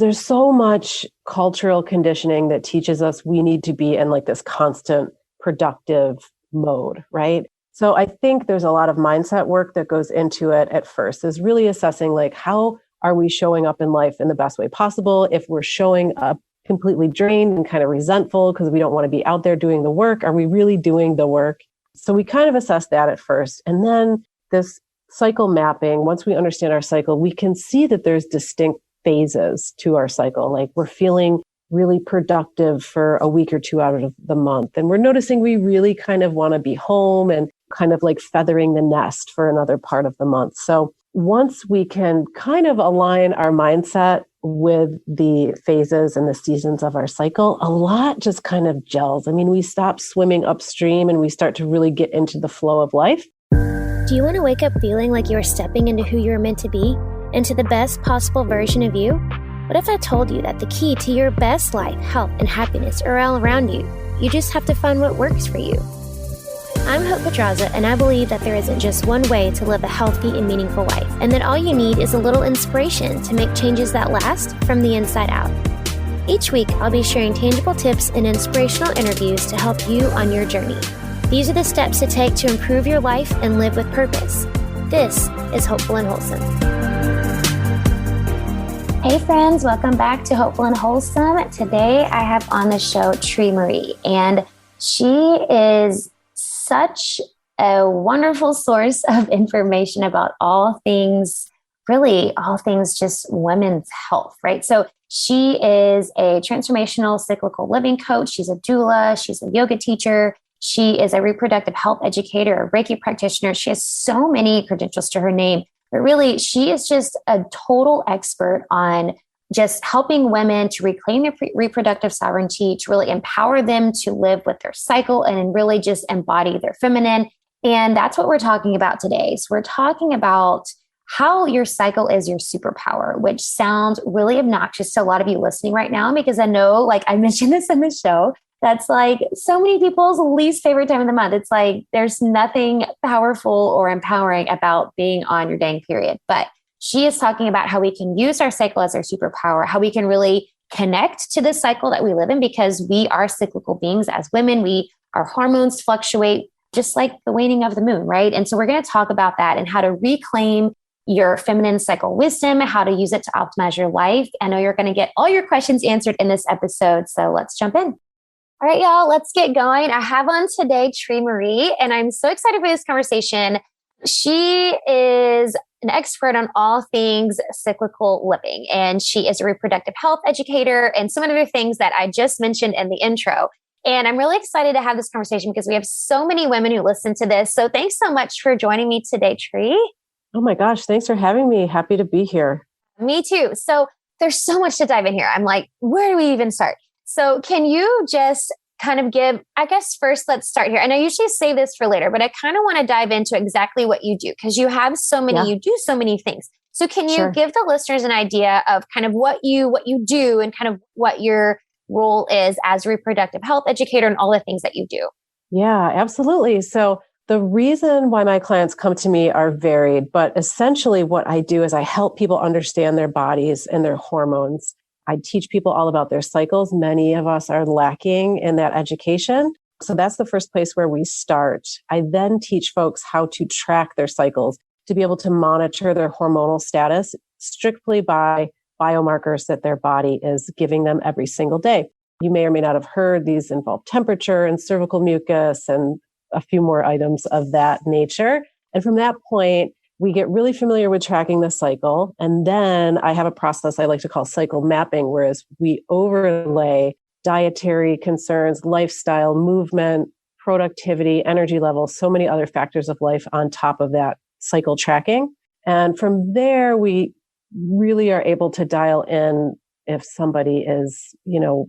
there's so much cultural conditioning that teaches us we need to be in like this constant productive mode, right? So I think there's a lot of mindset work that goes into it at first, is really assessing like, how are we showing up in life in the best way possible? If we're showing up completely drained and kind of resentful because we don't want to be out there doing the work, are we really doing the work? So we kind of assess that at first. And then this cycle mapping, once we understand our cycle, we can see that there's distinct phases to our cycle. Like we're feeling really productive for a week or two out of the month. And we're noticing we really kind of want to be home and kind of like feathering the nest for another part of the month. So once we can kind of align our mindset with the phases and the seasons of our cycle, a lot just kind of gels. I mean, we stop swimming upstream and we start to really get into the flow of life. Do you want to wake up feeling like you are stepping into who you are meant to be, into the best possible version of you? What if I told you that the key to your best life, health, and happiness are all around you? You just have to find what works for you. I'm Hope Pedraza, and I believe that there isn't just one way to live a healthy and meaningful life, and that all you need is a little inspiration to make changes that last from the inside out. Each week, I'll be sharing tangible tips and inspirational interviews to help you on your journey. These are the steps to take to improve your life and live with purpose. This is Hopeful and Wholesome. Hey friends, welcome back to Hopeful and Wholesome. Today I have on the show Tere Marie, and she is such a wonderful source of information about all things just women's health, right? So she is a transformational cyclical living coach. She's a doula. She's a yoga teacher. She is a reproductive health educator, a Reiki practitioner. She has so many credentials to her name, but really she is just a total expert on just helping women to reclaim their reproductive sovereignty, to really empower them to live with their cycle and really just embody their feminine. And that's what we're talking about today. So we're talking about how your cycle is your superpower, which sounds really obnoxious to a lot of you listening right now, because I know, like I mentioned this in the show, that's like so many people's least favorite time of the month. It's like there's nothing powerful or empowering about being on your dang period. But she is talking about how we can use our cycle as our superpower, how we can really connect to the cycle that we live in, because we are cyclical beings as women. Our hormones fluctuate just like the waning of the moon, right? And so we're going to talk about that and how to reclaim your feminine cycle wisdom, how to use it to optimize your life. I know you're going to get all your questions answered in this episode. So let's jump in. All right, y'all, let's get going. I have on today Tere Marie, and I'm so excited for this conversation. She is an expert on all things cyclical living, and she is a reproductive health educator and some other things that I just mentioned in the intro. And I'm really excited to have this conversation because we have so many women who listen to this. So thanks so much for joining me today, Tere. Oh my gosh, thanks for having me. Happy to be here. Me too. So there's so much to dive in here. I'm like, where do we even start? So can you just kind of give, I guess first let's start here. And I usually save this for later, but I kind of want to dive into exactly what you do because you have so many, you do so many things. So can you give the listeners an idea of kind of what you do and kind of what your role is as a reproductive health educator and all the things that you do? Yeah, absolutely. So the reason why my clients come to me are varied, but essentially what I do is I help people understand their bodies and their hormones. I teach people all about their cycles. Many of us are lacking in that education. So that's the first place where we start. I then teach folks how to track their cycles, to be able to monitor their hormonal status strictly by biomarkers that their body is giving them every single day. You may or may not have heard these involve temperature and cervical mucus and a few more items of that nature. And from that point, we get really familiar with tracking the cycle. And then I have a process I like to call cycle mapping, whereas we overlay dietary concerns, lifestyle, movement, productivity, energy levels, so many other factors of life on top of that cycle tracking. And from there, we really are able to dial in if somebody is,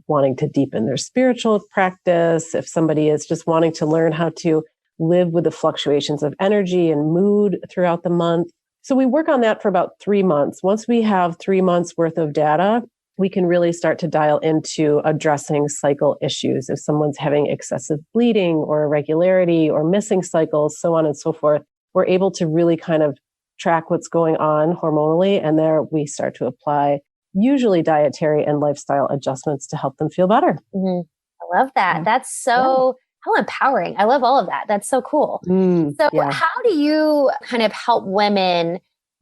wanting to deepen their spiritual practice, if somebody is just wanting to learn how to live with the fluctuations of energy and mood throughout the month. So we work on that for about 3 months. Once we have 3 months worth of data, we can really start to dial into addressing cycle issues. If someone's having excessive bleeding or irregularity or missing cycles, so on and so forth, we're able to really kind of track what's going on hormonally. And there we start to apply usually dietary and lifestyle adjustments to help them feel better. Mm-hmm. I love that. Yeah. That's so how empowering. I love all of that. That's so cool. So how do you kind of help women,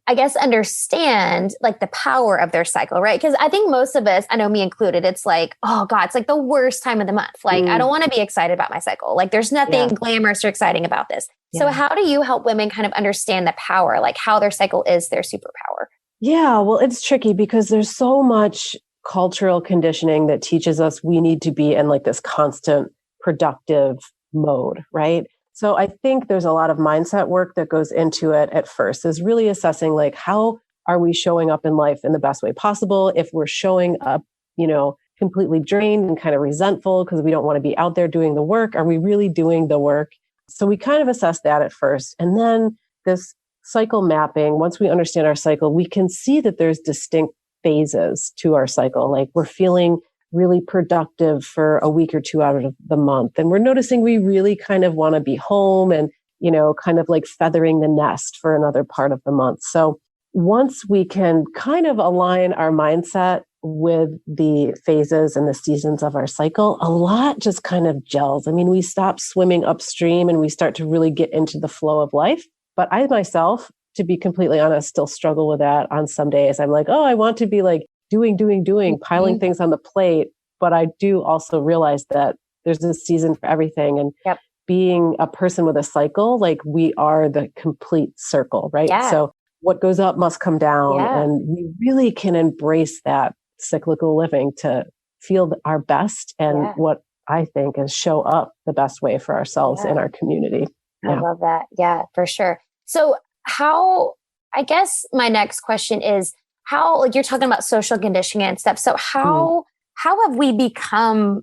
I guess, understand like the power of their cycle, right? Because I think most of us, I know me included, it's like, oh God, it's like the worst time of the month. Like, I don't want to be excited about my cycle. Like there's nothing glamorous or exciting about this. So how do you help women kind of understand the power, like how their cycle is their superpower? Yeah, well, it's tricky because there's so much cultural conditioning that teaches us we need to be in like this constant productive mode, right? So I think there's a lot of mindset work that goes into it at first, is really assessing like, how are we showing up in life in the best way possible? If we're showing up, completely drained and kind of resentful because we don't want to be out there doing the work, are we really doing the work? So we kind of assess that at first. And then this cycle mapping, once we understand our cycle, we can see that there's distinct phases to our cycle. Like we're feeling really productive for a week or two out of the month. And we're noticing we really kind of want to be home and, kind of like feathering the nest for another part of the month. So once we can kind of align our mindset with the phases and the seasons of our cycle, a lot just kind of gels. I mean, we stop swimming upstream and we start to really get into the flow of life. But I myself, to be completely honest, still struggle with that on some days. I'm like, oh, I want to be like doing, piling things on the plate. But I do also realize that there's a season for everything. And being a person with a cycle, like we are the complete circle, right? Yeah. So what goes up must come down. And we really can embrace that cyclical living to feel our best and what I think is show up the best way for ourselves in our community. I love that. Yeah, for sure. So I guess my next question is how, like you're talking about social conditioning and stuff. So how have we become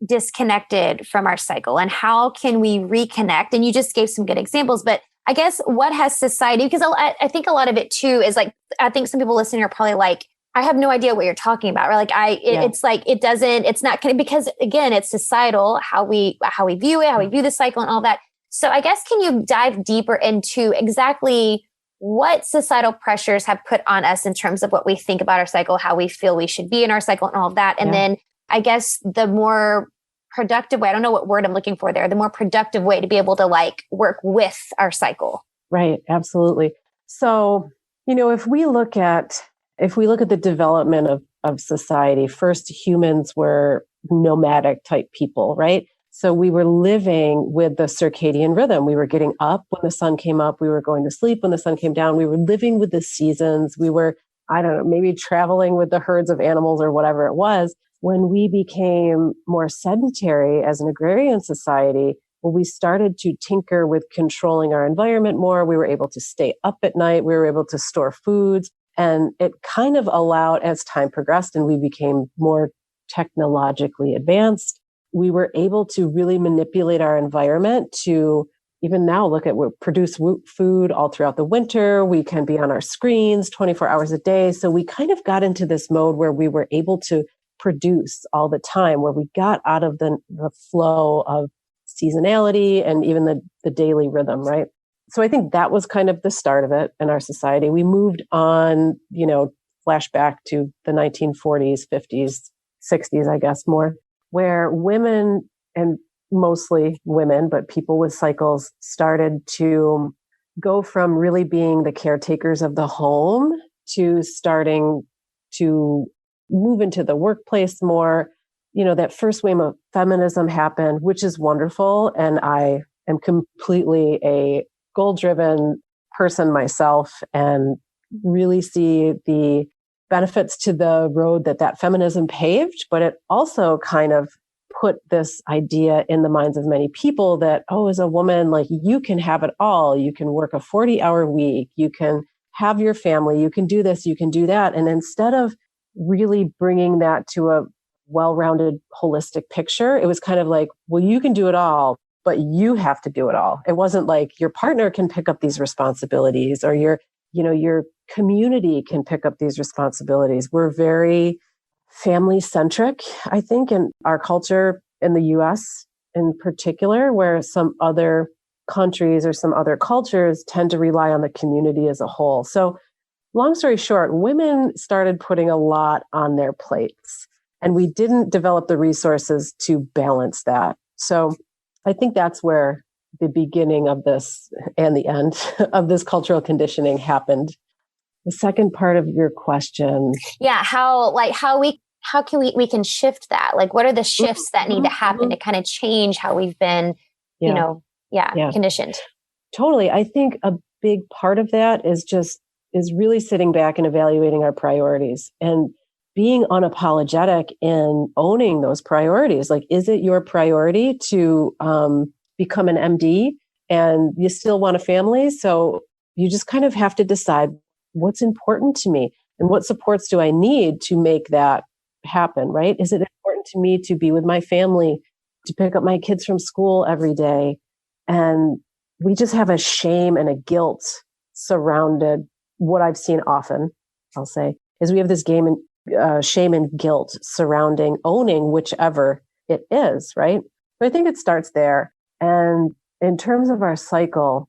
disconnected from our cycle and how can we reconnect? And you just gave some good examples, but I guess what has society, because I think a lot of it too is like, I think some people listening are probably like, I have no idea what you're talking about. Or like, it's like, it's not because again, it's societal, how we view it, how we view the cycle and all that. So I guess, can you dive deeper into exactly what societal pressures have put on us in terms of what we think about our cycle, how we feel we should be in our cycle and all of that. And then I guess the more productive way, I don't know what word I'm looking for there, the more productive way to be able to like work with our cycle. Right. Absolutely. So, if we look at the development of society, first humans were nomadic type people, right? So we were living with the circadian rhythm. We were getting up when the sun came up. We were going to sleep when the sun came down. We were living with the seasons. We were, I don't know, maybe traveling with the herds of animals or whatever it was. When we became more sedentary as an agrarian society, we started to tinker with controlling our environment more. We were able to stay up at night. We were able to store foods. And it kind of allowed, as time progressed and we became more technologically advanced, we were able to really manipulate our environment to even now look at, we produce food all throughout the winter. We can be on our screens 24 hours a day. So we kind of got into this mode where we were able to produce all the time, where we got out of the flow of seasonality and even the daily rhythm, right? So I think that was kind of the start of it in our society. We moved on, flashback to the 1940s, 50s, 60s, I guess more, where women, and mostly women, but people with cycles, started to go from really being the caretakers of the home to starting to move into the workplace more. That first wave of feminism happened, which is wonderful. And I am completely a goal-driven person myself and really see the benefits to the road that feminism paved, but it also kind of put this idea in the minds of many people that, as a woman, like you can have it all. You can work a 40-hour week. You can have your family. You can do this. You can do that. And instead of really bringing that to a well-rounded, holistic picture, it was kind of like, well, you can do it all, but you have to do it all. It wasn't like your partner can pick up these responsibilities or your community can pick up these responsibilities. We're very family centric, I think, in our culture in the US in particular, where some other countries or some other cultures tend to rely on the community as a whole. So long story short, women started putting a lot on their plates, and we didn't develop the resources to balance that. So I think that's where the beginning of this and the end of this cultural conditioning happened. The second part of your question. Yeah. How can we can shift that? Like, what are the shifts that need to happen to kind of change how we've been, conditioned? Totally. I think a big part of that is really sitting back and evaluating our priorities and being unapologetic in owning those priorities. Like, is it your priority to become an MD and you still want a family? So you just kind of have to decide what's important to me and what supports do I need to make that happen, right? Is it important to me to be with my family, to pick up my kids from school every day? And we just have a shame and a guilt surrounded. What I've seen often, I'll say, is we have this shame and guilt surrounding owning whichever it is, right? So I think it starts there. And in terms of our cycle,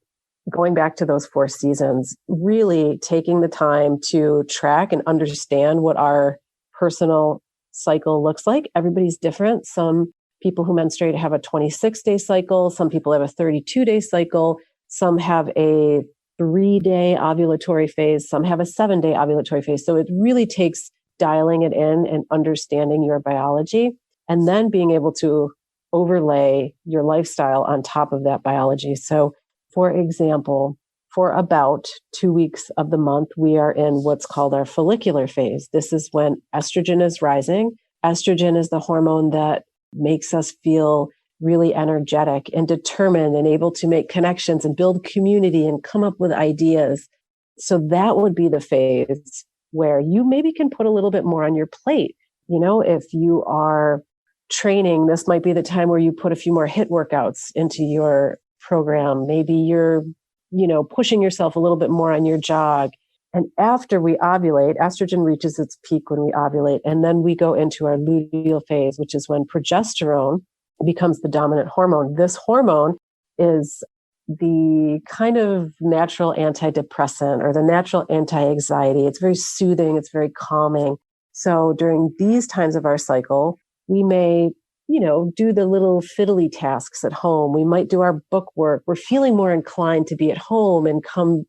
going back to those 4 seasons, really taking the time to track and understand what our personal cycle looks like. Everybody's different. Some people who menstruate have a 26-day cycle. Some people have a 32-day cycle. Some have a 3-day ovulatory phase. Some have a 7-day ovulatory phase. So it really takes dialing it in and understanding your biology, and then being able to overlay your lifestyle on top of that biology. So, for example, for about 2 weeks of the month, we are in what's called our follicular phase. This is when estrogen is rising. Estrogen is the hormone that makes us feel really energetic and determined and able to make connections and build community and come up with ideas. So that would be the phase where you maybe can put a little bit more on your plate. If you are training, this might be the time where you put a few more HIIT workouts into your program. Maybe you're, pushing yourself a little bit more on your jog. And after we ovulate, estrogen reaches its peak when we ovulate. And then we go into our luteal phase, which is when progesterone becomes the dominant hormone. This hormone is the kind of natural antidepressant or the natural anti-anxiety. It's very soothing. It's very calming. So during these times of our cycle, we may, do the little fiddly tasks at home. We might do our book work. We're feeling more inclined to be at home and come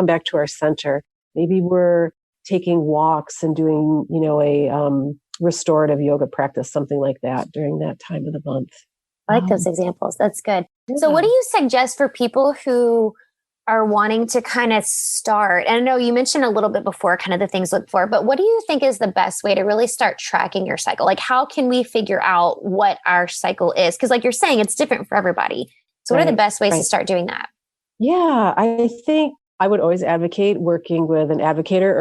back to our center. Maybe we're taking walks and doing, a restorative yoga practice, something like that during that time of the month. I like those examples. That's good. So what do you suggest for people who are wanting to kind of start? And I know you mentioned a little bit before kind of the things to look for, but what do you think is the best way to really start tracking your cycle? Like, how can we figure out what our cycle is? Because like you're saying, it's different for everybody. So what are the best ways to start doing that? Yeah, I think I would always advocate working with an educator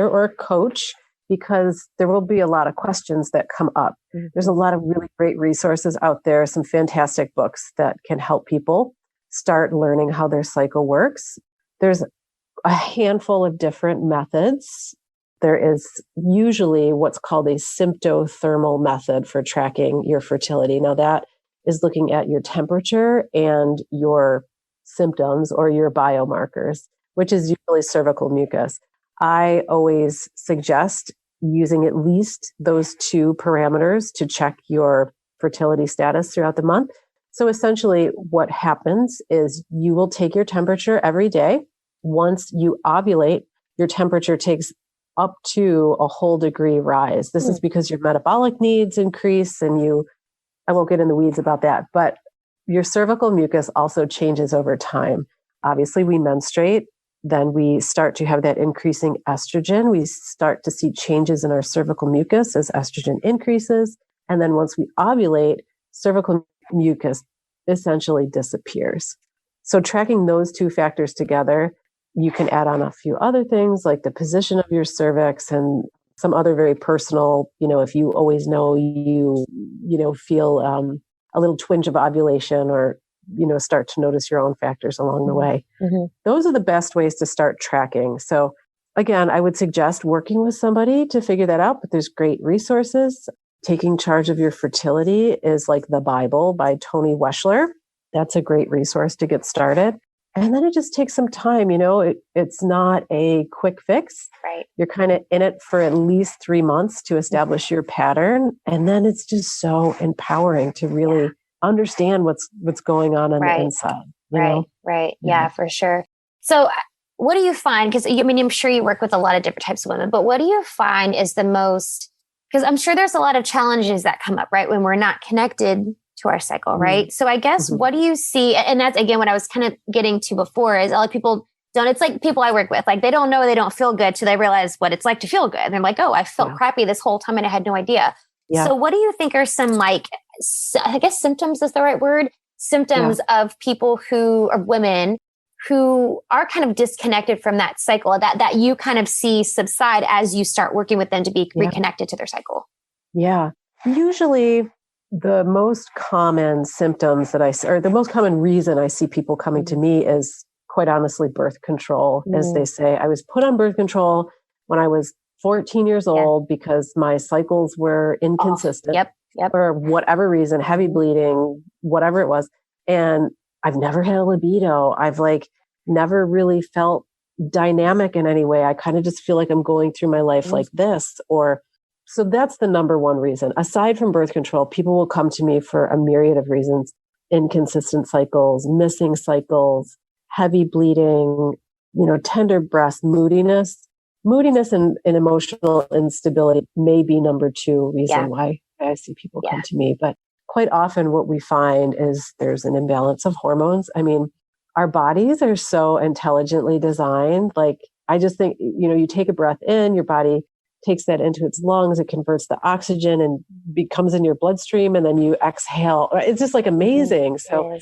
or a coach, because there will be a lot of questions that come up. Mm-hmm. There's a lot of really great resources out there, some fantastic books that can help people start learning how their cycle works. There's a handful of different methods. There is usually what's called a symptothermal method for tracking your fertility. Now that is looking at your temperature and your symptoms or your biomarkers, which is usually cervical mucus. I always suggest using at least those 2 parameters to check your fertility status throughout the month. So essentially what happens is you will take your temperature every day. Once you ovulate, your temperature takes up to a whole degree rise. This is because your metabolic needs increase and I won't get in the weeds about that, but your cervical mucus also changes over time. Obviously we menstruate, then we start to have that increasing estrogen. We start to see changes in our cervical mucus as estrogen increases. And then once we ovulate, cervical mucus essentially disappears. So tracking those 2 factors together, you can add on a few other things like the position of your cervix and some other very personal, if you always know you feel a little twinge of ovulation or, start to notice your own factors along the way. Mm-hmm. Those are the best ways to start tracking. So again, I would suggest working with somebody to figure that out, but there's great resources. Taking Charge of Your Fertility is like the Bible by Tony Weschler. That's a great resource to get started. And then it just takes some time, it's not a quick fix. Right. You're kind of in it for at least 3 months to establish your pattern. And then it's just so empowering to really understand what's going on the inside. Right. Yeah, for sure. So what do you find? Because I'm sure you work with a lot of different types of women, but what do you find is the most, because I'm sure there's a lot of challenges that come up, right? When we're not connected to our cycle, right? So I guess what do you see? And that's, again, what I was kind of getting to before is a lot of people don't, it's like people I work with, like they don't know, they don't feel good till they realize what it's like to feel good. And they're like, oh, I felt crappy this whole time and I had no idea. Yeah. So what do you think are some I guess symptoms is the right word, symptoms of people who are women who are kind of disconnected from that cycle that you kind of see subside as you start working with them to be reconnected to their cycle? Yeah. Usually the most common symptoms or the most common reason I see people coming to me is quite honestly birth control, as they say. I was put on birth control when I was 14 years old because my cycles were inconsistent for whatever reason, heavy bleeding, whatever it was. And I've never had a libido. I've never really felt dynamic in any way. I kind of just feel like I'm going through my life like this, so that's the number one reason. Aside from birth control, people will come to me for a myriad of reasons: inconsistent cycles, missing cycles, heavy bleeding, tender breast, moodiness. Moodiness and emotional instability may be number two reason why I see people come to me. But quite often what we find is there's an imbalance of hormones. I mean, our bodies are so intelligently designed. I just think, you take a breath in, your body takes that into its lungs, it converts the oxygen and becomes in your bloodstream, and then you exhale. It's just amazing. So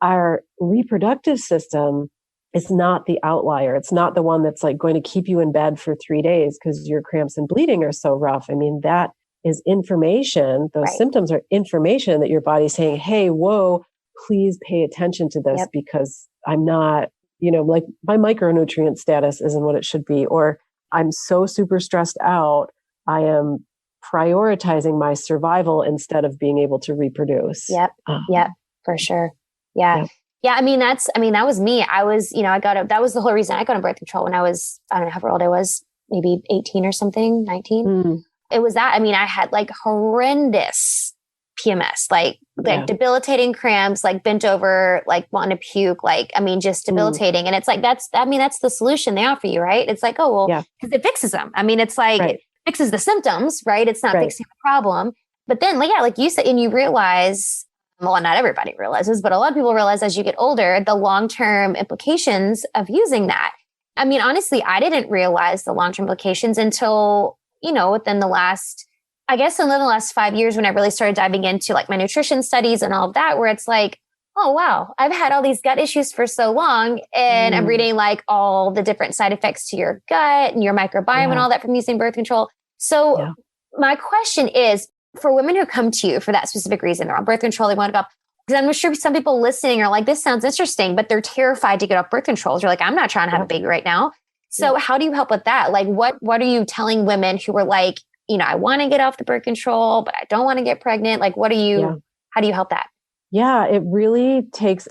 our reproductive system is not the outlier. It's not the one that's going to keep you in bed for 3 days because your cramps and bleeding are so rough. I mean, that is information. Those symptoms are information that your body's saying, hey, whoa, please pay attention to this because I'm not, my micronutrient status isn't what it should be, or I'm so super stressed out. I am prioritizing my survival instead of being able to reproduce. Yep, for sure. Yeah. I mean, that was me. I was, that was the whole reason I got on birth control when I was, I don't know how old I was, maybe 18 or something, 19. It was that. I mean, I had horrendous PMS, debilitating cramps, bent over, wanting to puke, just debilitating. And it's that's the solution they offer you, right? It's because it fixes them. I mean, it's it fixes the symptoms, right? It's not fixing the problem. But then, like you said, and you realize, well, not everybody realizes, but a lot of people realize as you get older, the long-term implications of using that. I mean, honestly, I didn't realize the long-term implications until, within the last 5 years when I really started diving into my nutrition studies and all of that, where it's oh, wow, I've had all these gut issues for so long. And I'm reading all the different side effects to your gut and your microbiome and all that from using birth control. So my question is, for women who come to you for that specific reason, they're on birth control, they want to go, because I'm sure some people listening are this sounds interesting, but they're terrified to get off birth control. They're I'm not trying to have a baby right now. So how do you help with that? What are you telling women who are I want to get off the birth control, but I don't want to get pregnant? How do you help that? Yeah, it really takes,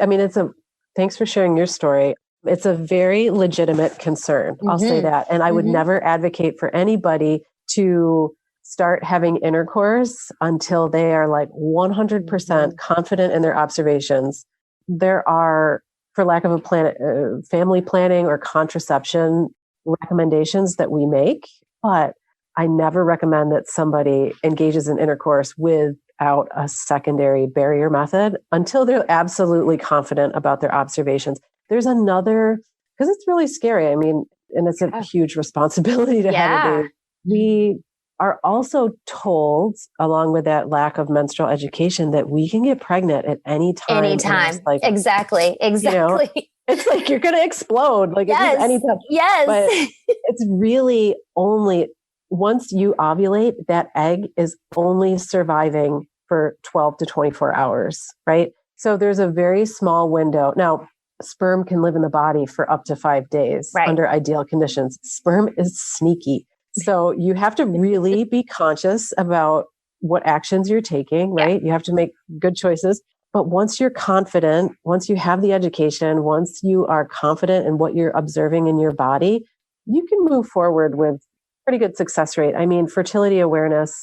thanks for sharing your story. It's a very legitimate concern. I'll say that. And I would never advocate for anybody to start having intercourse until they are 100% confident in their observations. There are, for lack of a plan, family planning or contraception recommendations that we make, but I never recommend that somebody engages in intercourse without a secondary barrier method until they're absolutely confident about their observations. There's another, because it's really scary. I mean, and it's a huge responsibility to have a baby. We are also told, along with that lack of menstrual education, that we can get pregnant at any time. Anytime. Exactly. It's you're going to explode. It's anytime. Yes. But it's really only once you ovulate, that egg is only surviving for 12 to 24 hours, right? So there's a very small window. Now, sperm can live in the body for up to 5 days under ideal conditions. Sperm is sneaky. So you have to really be conscious about what actions you're taking, right? You have to make good choices. But once you're confident, once you have the education, once you are confident in what you're observing in your body, you can move forward with pretty good success rate. I mean, fertility awareness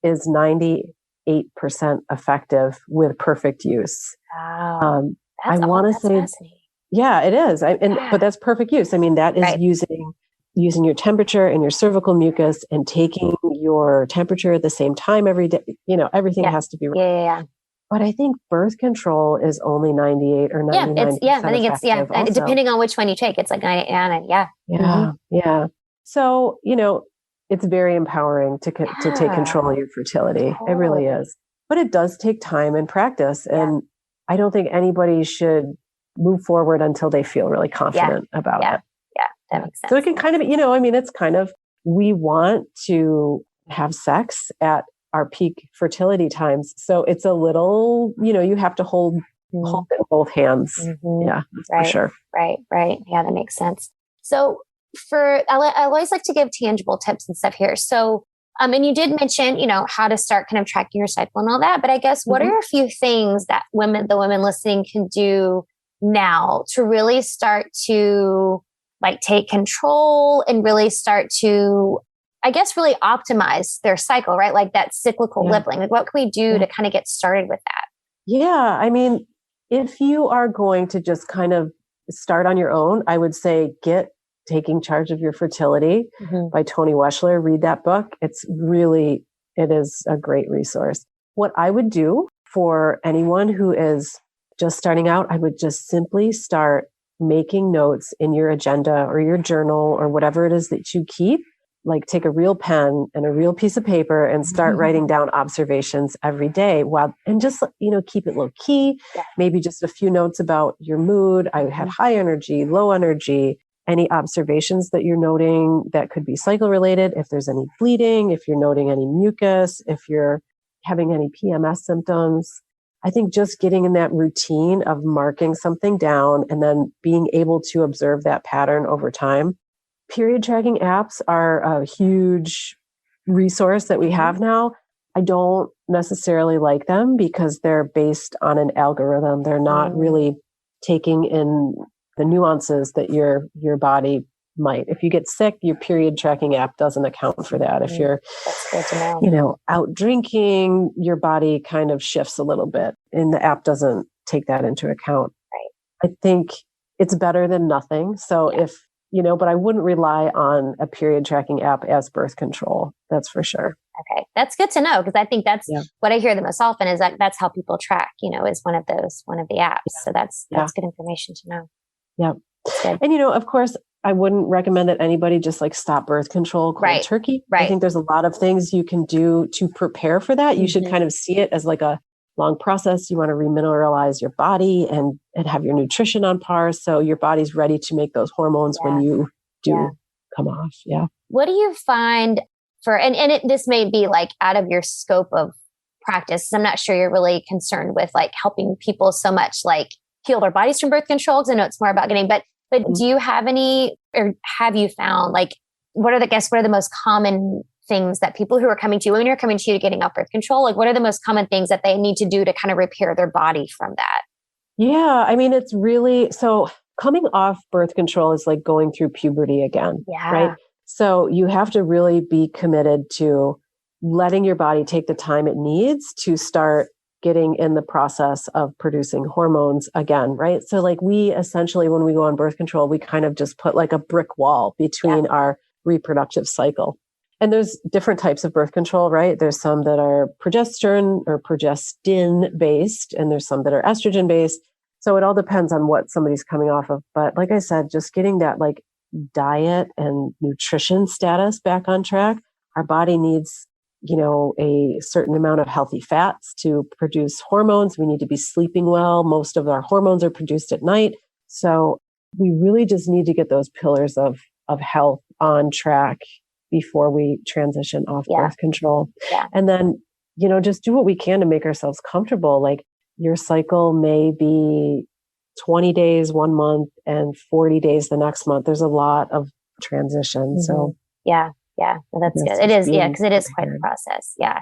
is 98% effective with perfect use. Wow. I want to say, yeah, it is. But that's perfect use. I mean, that is using your temperature and your cervical mucus and taking your temperature at the same time every day. Everything has to be right. Yeah. But I think birth control is only 98 or 99%. I think it's, depending on which one you take, it's like 99. Yeah. So, it's very empowering to take control of your fertility. It really is. But it does take time and practice. And I don't think anybody should move forward until they feel really confident about it. Yeah, that makes sense. So it can kind of, it's kind of, we want to have sex at our peak fertility times. So it's a little, you have to hold it in both hands. Yeah, for sure. Right. Yeah, that makes sense. So I always like to give tangible tips and stuff here. So, and you did mention, how to start kind of tracking your cycle and all that, but I guess what are a few things that the women listening can do now to really start to take control and really start to, I guess, really optimize their cycle, right? Like that cyclical living. Like what can we do to kind of get started with that? Yeah. I mean, if you are going to just kind of start on your own, I would say Taking Charge of Your Fertility by Toni Weschler. Read that book. It is a great resource. What I would do for anyone who is just starting out, I would just simply start making notes in your agenda or your journal or whatever it is that you keep. Like take a real pen and a real piece of paper and start writing down observations every day and just, keep it low key, maybe just a few notes about your mood. I had high energy, low energy, any observations that you're noting that could be cycle related. If there's any bleeding, if you're noting any mucus, if you're having any PMS symptoms, I think just getting in that routine of marking something down and then being able to observe that pattern over time. Period tracking apps are a huge resource that we have now. I don't necessarily like them because they're based on an algorithm. They're not really taking in the nuances that your body might. If you get sick, your period tracking app doesn't account for that. If you're, out drinking, your body kind of shifts a little bit and the app doesn't take that into account. Right. I think it's better than nothing. So but I wouldn't rely on a period tracking app as birth control. That's for sure. Okay. That's good to know. Because I think that's what I hear the most often is that's how people track, is one of the apps. So that's good information to know. Yeah. And, of course, I wouldn't recommend that anybody just stop birth control cold turkey. Right. I think there's a lot of things you can do to prepare for that. You should kind of see it as a long process. You want to remineralize your body and have your nutrition on par. So your body's ready to make those hormones when you do come off. Yeah. What do you find this may be out of your scope of practice. I'm not sure you're really concerned with helping people so much heal their bodies from birth control. Cause I know it's more about getting, but do you have any, or have you found what are the most common things that people who are coming to you, when you're coming to you to getting off birth control, what are the most common things that they need to do to kind of repair their body from that? Yeah. I mean, it's really, so coming off birth control is like going through puberty again, right? So you have to really be committed to letting your body take the time it needs to start getting in the process of producing hormones again, right? So we essentially, when we go on birth control, we kind of just put a brick wall between our reproductive cycle. And there's different types of birth control, right? There's some that are progesterone or progestin based, and there's some that are estrogen based. So it all depends on what somebody's coming off of. But like I said, just getting that diet and nutrition status back on track. Our body needs, a certain amount of healthy fats to produce hormones. We need to be sleeping well. Most of our hormones are produced at night. So we really just need to get those pillars of health on track before we transition off birth control. Yeah. And then, just do what we can to make ourselves comfortable. Your cycle may be 20 days 1 month and 40 days the next month. There's a lot of transition. So well, that's good. It is. Yeah. Cause it is quite a process. Yeah.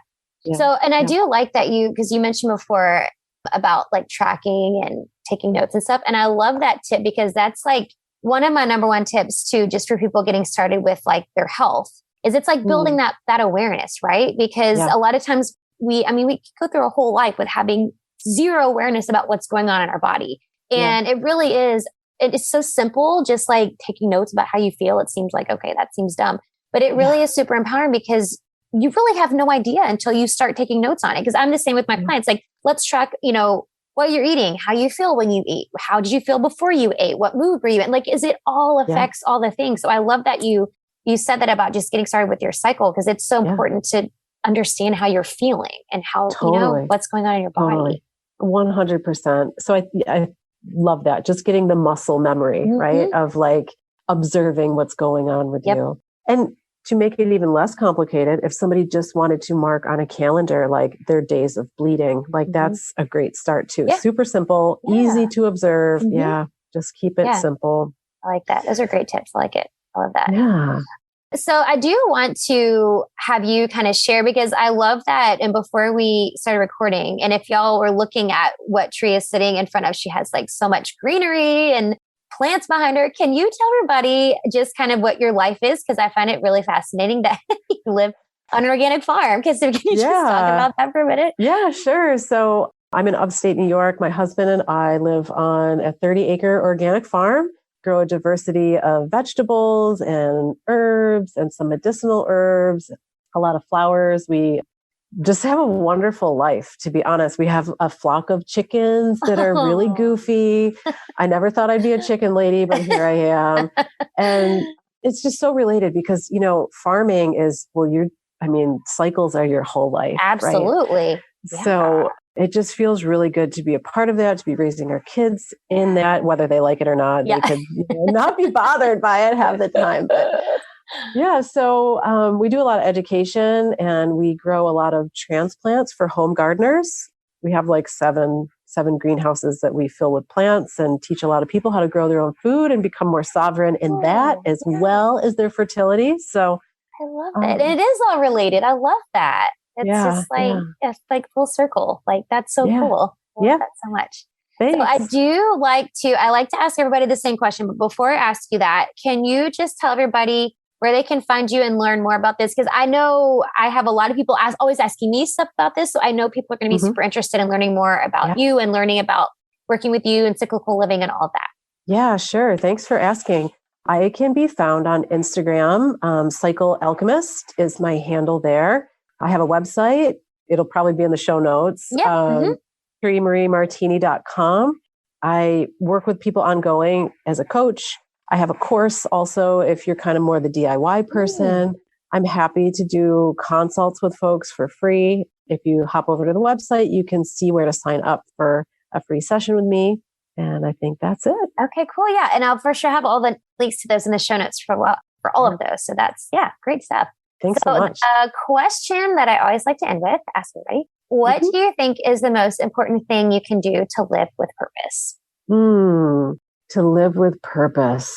So, and I do like that because you mentioned before, about like tracking and taking notes and stuff. And I love that tip because that's like one of my number one tips too, just for people getting started with like their health, is it's like building that awareness, right? Because a lot of times we go through a whole life with having zero awareness about what's going on in our body. And it really is, it is so simple, just like taking notes about how you feel. It seems like, okay, that seems dumb, but it really is super empowering because you really have no idea until you start taking notes on it. Because I'm the same with my clients. Like, let's track, what you're eating, how you feel when you eat, how did you feel before you ate, what mood were you in? Like, is it all affects all the things? So I love that you said that about just getting started with your cycle, because it's so important to understand how you're feeling and how, what's going on in your body. 100%. So I love that. Just getting the muscle memory, right? Of like observing what's going on with you. And to make it even less complicated, if somebody just wanted to mark on a calendar, like their days of bleeding, like that's a great start too. Super simple, easy to observe. Just keep it simple. I like that. Those are great tips. I like it. I love that. Yeah. So I do want to have you kind of share, because I love that. And before we started recording, and if y'all were looking at what Tere is sitting in front of, she has like so much greenery and plants behind her. Can you tell everybody just kind of what your life is? Because I find it really fascinating that you live on an organic farm. Can you just talk about that for a minute? Yeah, sure. So I'm in upstate New York. My husband and I live on a 30-acre organic farm, grow a diversity of vegetables and herbs and some medicinal herbs, a lot of flowers. We just have a wonderful life, to be honest. We have a flock of chickens that are really goofy. I never thought I'd be a chicken lady, but here I am. And it's just so related because, farming is, cycles are your whole life. Absolutely. Right? Yeah. So it just feels really good to be a part of that, to be raising our kids in that, whether they like it or not. They could not be bothered by it half the time. But so we do a lot of education, and we grow a lot of transplants for home gardeners. We have like seven greenhouses that we fill with plants and teach a lot of people how to grow their own food and become more sovereign in that, as well as their fertility. So I love it. And it is all related. I love that. It's just like, it's like full circle. Like, that's so cool. I love that so much. Thanks. So I like to ask everybody the same question, but before I ask you that, can you just tell everybody where they can find you and learn more about this? Because I know I have a lot of people always asking me stuff about this. So I know people are going to be super interested in learning more about you and learning about working with you and cyclical living and all of that. Yeah, sure. Thanks for asking. I can be found on Instagram. Cycle Alchemist is my handle there. I have a website. It'll probably be in the show notes. TereMarieMartini.com. I work with people ongoing as a coach. I have a course also if you're kind of more the DIY person. I'm happy to do consults with folks for free. If you hop over to the website, you can see where to sign up for a free session with me. And I think that's it. Okay, cool. Yeah. And I'll for sure have all the links to those in the show notes for all of those. So that's, great stuff. Thanks so much. A question that I always like to end with, ask everybody, what do you think is the most important thing you can do to live with purpose? To live with purpose.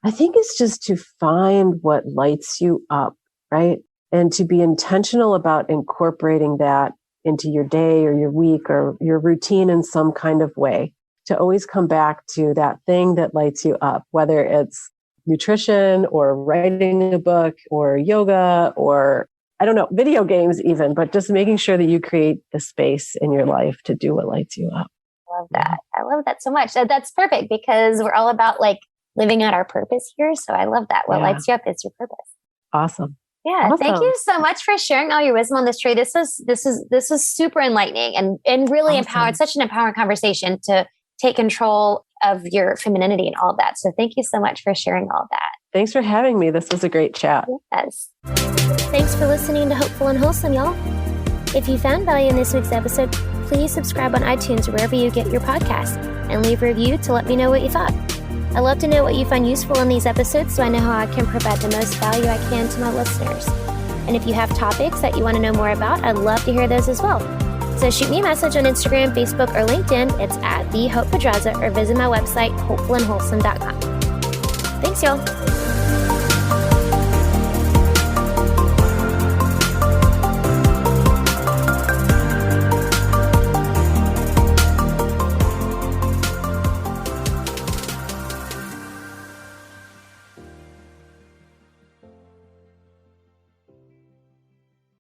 I think it's just to find what lights you up, right? And to be intentional about incorporating that into your day or your week or your routine in some kind of way. To always come back to that thing that lights you up, whether it's nutrition or writing a book or yoga or, I don't know, video games even, but just making sure that you create the space in your life to do what lights you up. Love that. I love that so much. That's perfect because we're all about like living out our purpose here. So I love that. What lights you up is your purpose. Awesome. Yeah. Awesome. Thank you so much for sharing all your wisdom on this, Tere. This is super enlightening and really empowered. Such an empowering conversation to take control of your femininity and all of that. So thank you so much for sharing all of that. Thanks for having me. This was a great chat. Yes. Thanks for listening to Hopeful and Wholesome, y'all. If you found value in this week's episode, please subscribe on iTunes or wherever you get your podcasts and leave a review to let me know what you thought. I'd love to know what you find useful in these episodes so I know how I can provide the most value I can to my listeners. And if you have topics that you want to know more about, I'd love to hear those as well. So shoot me a message on Instagram, Facebook, or LinkedIn. It's @TheHopePedraza or visit my website, hopefulandwholesome.com. Thanks, y'all.